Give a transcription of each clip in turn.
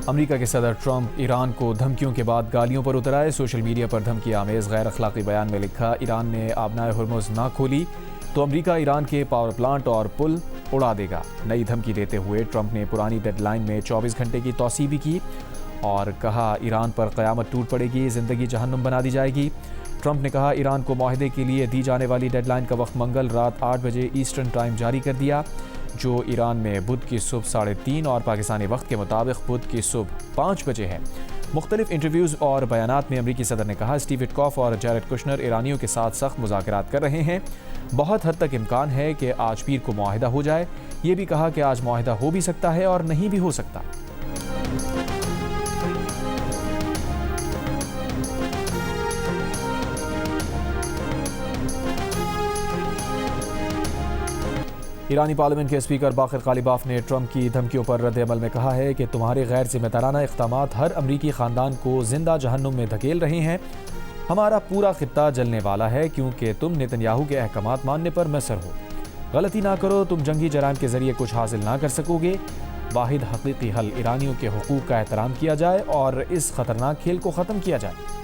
امریکہ کے صدر ٹرمپ ایران کو دھمکیوں کے بعد گالیوں پر اتر آئے۔ سوشل میڈیا پر دھمکی آمیز غیر اخلاقی بیان میں لکھا، ایران نے آبنائے ہرمز نہ کھولی تو امریکہ ایران کے پاور پلانٹ اور پل اڑا دے گا۔ نئی دھمکی دیتے ہوئے ٹرمپ نے پرانی ڈیڈ لائن میں 24 گھنٹے کی توسیع بھی کی اور کہا ایران پر قیامت ٹوٹ پڑے گی، زندگی جہنم بنا دی جائے گی۔ ٹرمپ نے کہا ایران کو معاہدے کے لیے دی جانے والی ڈیڈ لائن کا وقت منگل رات 8 بجے ایسٹرن ٹائم جاری کر دیا، جو ایران میں بدھ کی صبح 3:30 اور پاکستانی وقت کے مطابق بدھ کی صبح 5 بجے ہے۔ مختلف انٹرویوز اور بیانات میں امریکی صدر نے کہا اسٹیو وٹکوف اور جیرڈ کشنر ایرانیوں کے ساتھ سخت مذاکرات کر رہے ہیں، بہت حد تک امکان ہے کہ آج پیر کو معاہدہ ہو جائے۔ یہ بھی کہا کہ آج معاہدہ ہو بھی سکتا ہے اور نہیں بھی ہو سکتا۔ ایرانی پارلیمنٹ کے اسپیکر باقر غالباف نے ٹرمپ کی دھمکیوں پر رد عمل میں کہا ہے کہ تمہارے غیر ذمہ دارانہ اقدامات ہر امریکی خاندان کو زندہ جہنم میں دھکیل رہے ہیں۔ ہمارا پورا خطہ جلنے والا ہے کیونکہ تم نتن یاہو کے احکامات ماننے پر مصر ہو۔ غلطی نہ کرو، تم جنگی جرائم کے ذریعے کچھ حاصل نہ کر سکو گے۔ واحد حقیقی حل ایرانیوں کے حقوق کا احترام کیا جائے اور اس خطرناک کھیل کو ختم کیا جائے۔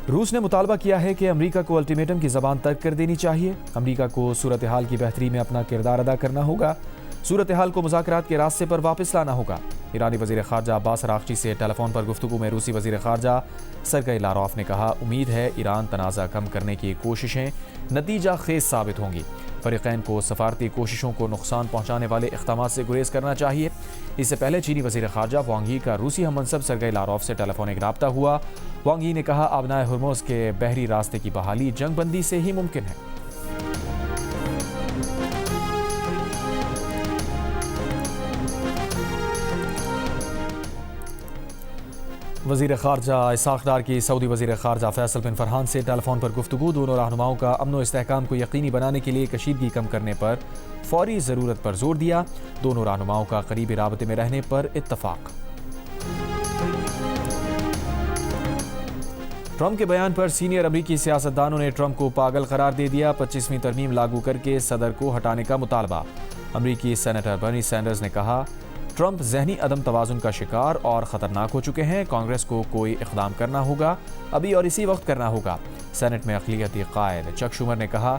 روس نے مطالبہ کیا ہے کہ امریکہ کو الٹیمیٹم کی زبان ترک کر دینی چاہیے۔ امریکہ کو صورتحال کی بہتری میں اپنا کردار ادا کرنا ہوگا، صورتحال کو مذاکرات کے راستے پر واپس لانا ہوگا۔ ایرانی وزیر خارجہ عباس اراغچی سے ٹیلی فون پر گفتگو میں روسی وزیر خارجہ سرگئی لاروف نے کہا امید ہے ایران تنازع کم کرنے کی کوششیں نتیجہ خیز ثابت ہوں گی۔ فریقین کو سفارتی کوششوں کو نقصان پہنچانے والے اقدامات سے گریز کرنا چاہیے۔ اس سے پہلے چینی وزیر خارجہ وانگ یی کا روسی ہم منصب سرگئی لاروف سے ٹیلی فونک رابطہ ہوا۔ وانگ یی نے کہا آبنائے ہرمز کے بحری راستے کی بحالی جنگ بندی سے ہی ممکن ہے۔ وزیر خارجہ اسحاق ڈار کی سعودی وزیر خارجہ فیصل بن فرحان سے ٹیلی فون پر گفتگو، دونوں رہنماؤں کا امن و استحکام کو یقینی بنانے کے لیے کشیدگی کم کرنے پر فوری ضرورت پر زور دیا، دونوں رہنماؤں کا قریبی رابطے میں رہنے پر اتفاق۔ ٹرمپ کے بیان پر سینئر امریکی سیاستدانوں نے ٹرمپ کو پاگل قرار دے دیا، 25ویں ترمیم لاگو کر کے صدر کو ہٹانے کا مطالبہ۔ امریکی سینیٹر برنی سینڈرز نے کہا ٹرمپ ذہنی عدم توازن کا شکار اور خطرناک ہو چکے ہیں، کانگریس کو کوئی اقدام کرنا ہوگا، ابھی اور اسی وقت کرنا ہوگا۔ سینٹ میں اقلیتی قائد چک شومر نے کہا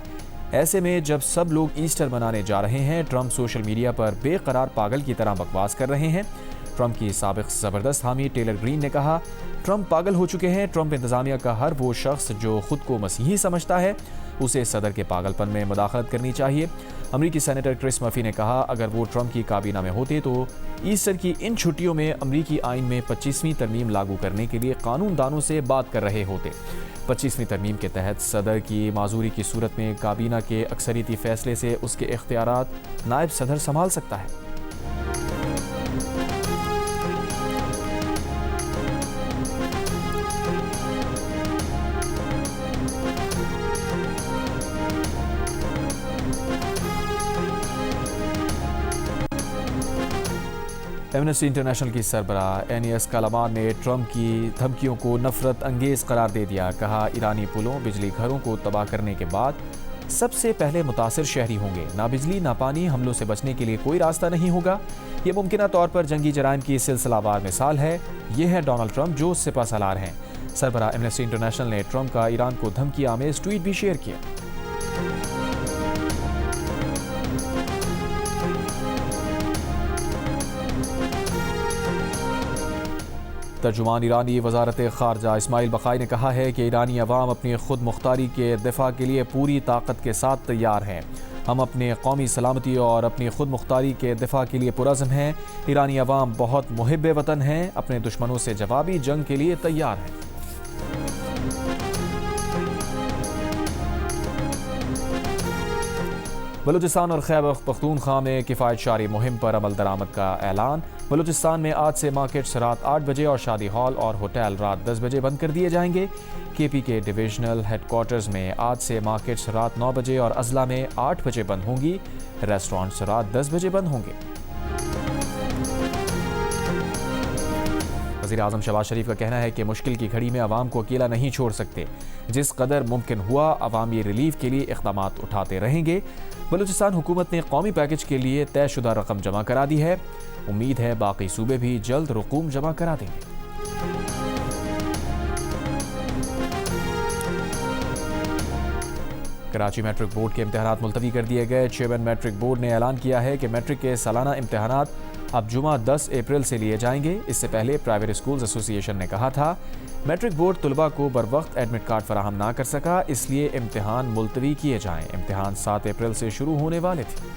ایسے میں جب سب لوگ ایسٹر منانے جا رہے ہیں، ٹرمپ سوشل میڈیا پر بے قرار پاگل کی طرح بکواس کر رہے ہیں۔ ٹرمپ کی سابق زبردست حامی ٹیلر گرین نے کہا ٹرمپ پاگل ہو چکے ہیں، ٹرمپ انتظامیہ کا ہر وہ شخص جو خود کو مسیحی سمجھتا ہے اسے صدر کے پاگل پن میں مداخلت کرنی چاہیے۔ امریکی سینیٹر کرس مرفی نے کہا اگر وہ ٹرمپ کی کابینہ میں ہوتے تو ایسٹر کی ان چھٹیوں میں امریکی آئین میں 25ویں ترمیم لاگو کرنے کے لیے قانون دانوں سے بات کر رہے ہوتے۔ 25ویں ترمیم کے تحت صدر کی معذوری کی صورت میں کابینہ کے اکثریتی فیصلے سے اس کے اختیارات نائب صدر سنبھال سکتا ہے۔ ایمنسٹی انٹرنیشنل کی سربراہ اینیس کالامان نے ٹرمپ کی دھمکیوں کو نفرت انگیز قرار دے دیا، کہا ایرانی پلوں بجلی گھروں کو تباہ کرنے کے بعد سب سے پہلے متاثر شہری ہوں گے، نہ بجلی نہ پانی، حملوں سے بچنے کے لیے کوئی راستہ نہیں ہوگا، یہ ممکنہ طور پر جنگی جرائم کی سلسلہ وار مثال ہے، یہ ہے ڈونلڈ ٹرمپ جو سپہ سالار ہیں۔ سربراہ ایمنسٹی انٹرنیشنل نے ٹرمپ کا ایران کو دھمکی آمیز ٹویٹ بھی شیئر کیا۔ ترجمان ایرانی وزارت خارجہ اسماعیل بقائی نے کہا ہے کہ ایرانی عوام اپنی خود مختاری کے دفاع کے لیے پوری طاقت کے ساتھ تیار ہیں، ہم اپنے قومی سلامتی اور اپنی خود مختاری کے دفاع کے لیے پرعزم ہیں، ایرانی عوام بہت محب وطن ہیں، اپنے دشمنوں سے جوابی جنگ کے لیے تیار ہیں۔ بلوچستان اور خیبر پختونخوا میں کفایت شعاری مہم پر عمل درآمد کا اعلان۔ بلوچستان میں آج سے مارکیٹس رات 8 بجے اور شادی ہال اور ہوٹل رات 10 بجے بند کر دیے جائیں گے۔ کے پی کے ڈویژنل ہیڈ کوارٹرز میں آج سے مارکیٹس رات 9 بجے اور اضلاع میں 8 بجے بند ہوں گی، ریسٹورانٹس رات 10 بجے بند ہوں گے۔ وزیراعظم شہباز شریف کا کہنا ہے کہ مشکل کی گھڑی میں عوام کو اکیلا نہیں چھوڑ سکتے، جس قدر ممکن ہوا عوامی ریلیف کے لیے اقدامات اٹھاتے رہیں گے۔ بلوچستان حکومت نے قومی پیکج کے لیے طے شدہ رقم جمع کرا دی ہے، امید ہے باقی صوبے بھی جلد رقوم جمع کرا دیں گے۔ کراچی میٹرک بورڈ کے امتحانات ملتوی کر دیے گئے۔ چیئرمین میٹرک بورڈ نے اعلان کیا ہے کہ میٹرک کے سالانہ امتحانات اب جمعہ 10 اپریل سے لیے جائیں گے۔ اس سے پہلے پرائیویٹ اسکولز ایسوسی ایشن نے کہا تھا میٹرک بورڈ طلباء کو بروقت ایڈمٹ کارڈ فراہم نہ کر سکا، اس لیے امتحان ملتوی کیے جائیں۔ امتحان 7 اپریل سے شروع ہونے والے تھے۔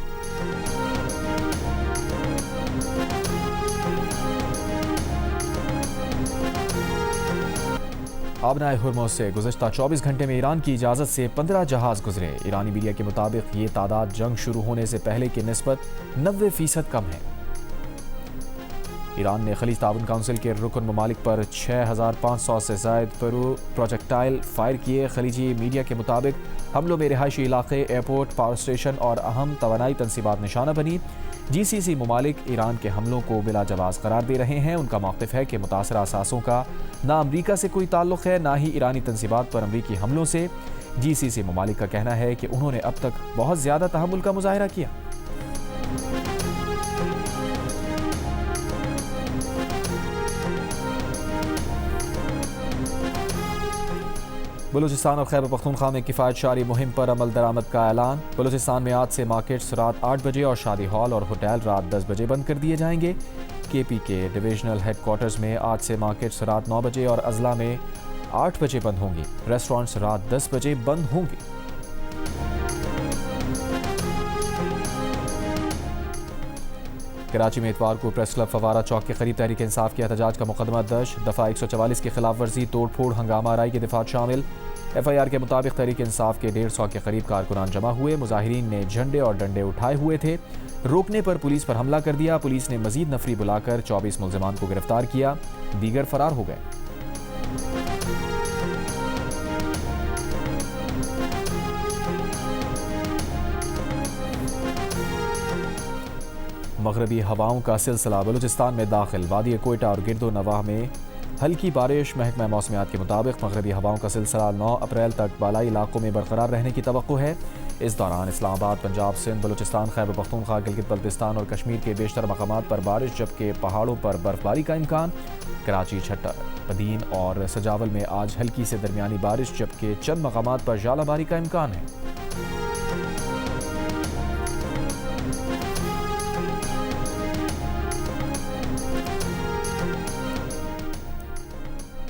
آبنائے ہرمز سے گزشتہ 24 گھنٹے میں ایران کی اجازت سے 15 جہاز گزرے۔ ایرانی میڈیا کے مطابق یہ تعداد جنگ شروع ہونے سے پہلے کی نسبت 90% کم ہے۔ ایران نے خلیج تعاون کونسل کے رکن ممالک پر 6500 سے زائد پروجیکٹائل فائر کیے۔ خلیجی میڈیا کے مطابق حملوں میں رہائشی علاقے، ایئرپورٹ، پاور اسٹیشن اور اہم توانائی تنصیبات نشانہ بنی۔ GCC ممالک ایران کے حملوں کو بلا جواز قرار دے رہے ہیں۔ ان کا موقف ہے کہ متاثرہ اثاثوں کا نہ امریکہ سے کوئی تعلق ہے، نہ ہی ایرانی تنصیبات پر امریکی حملوں سے۔ GCC ممالک کا کہنا ہے کہ انہوں نے اب تک بہت زیادہ تحمل کا مظاہرہ کیا۔ بلوچستان اور خیبر پختونخوا میں کفایت شعاری مہم پر عمل درآمد کا اعلان۔ بلوچستان میں آج سے مارکیٹس رات 8 بجے اور شادی ہال اور ہوٹل رات 10 بجے بند کر دیے جائیں گے۔ KP کے ڈویژنل ہیڈ کوارٹرز میں آج سے مارکیٹس رات 9 بجے اور اضلاع میں 8 بجے بند ہوں گی۔ ریسٹورانٹس رات 10 بجے بند ہوں گے۔ کراچی میں اتوار کو پریس کلب فوارہ چوک کے قریب تحریک انصاف کے احتجاج کا مقدمہ درج۔ دفعہ 144 کی خلاف ورزی، توڑ پھوڑ، ہنگامہ آرائی کے دفعات شامل۔ FIR کے مطابق تحریک انصاف کے 150 کے قریب کارکنان جمع ہوئے۔ مظاہرین نے جھنڈے اور ڈنڈے اٹھائے ہوئے تھے۔ روکنے پر پولیس پر حملہ کر دیا۔ پولیس نے مزید نفری بلا کر 24 ملزمان کو گرفتار کیا، دیگر فرار ہو گئے۔ مغربی ہواؤں کا سلسلہ بلوچستان میں داخل۔ وادی کوئٹہ اور گرد و نواح میں ہلکی بارش۔ محکمہ موسمیات کے مطابق مغربی ہواؤں کا سلسلہ 9 اپریل تک بالائی علاقوں میں برقرار رہنے کی توقع ہے۔ اس دوران اسلام آباد، پنجاب، سندھ، بلوچستان، خیبر پختونخوا، گلگت بلتستان اور کشمیر کے بیشتر مقامات پر بارش، جبکہ پہاڑوں پر برفباری کا امکان۔ کراچی، چھٹا پدین اور سجاول میں آج ہلکی سے درمیانی بارش، جبکہ چند مقامات پر ژالہ باری کا امکان ہے۔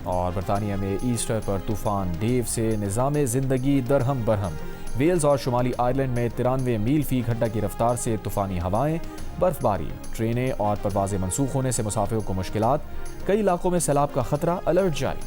اور برطانیہ میں ایسٹر پر طوفان ڈیو سے نظام زندگی درہم برہم۔ ویلز اور شمالی آئرلینڈ میں 93 میل فی گھنٹہ کی رفتار سے طوفانی ہوائیں، برف باری، ٹرینیں اور پروازیں منسوخ ہونے سے مسافروں کو مشکلات۔ کئی علاقوں میں سیلاب کا خطرہ، الرٹ جاری۔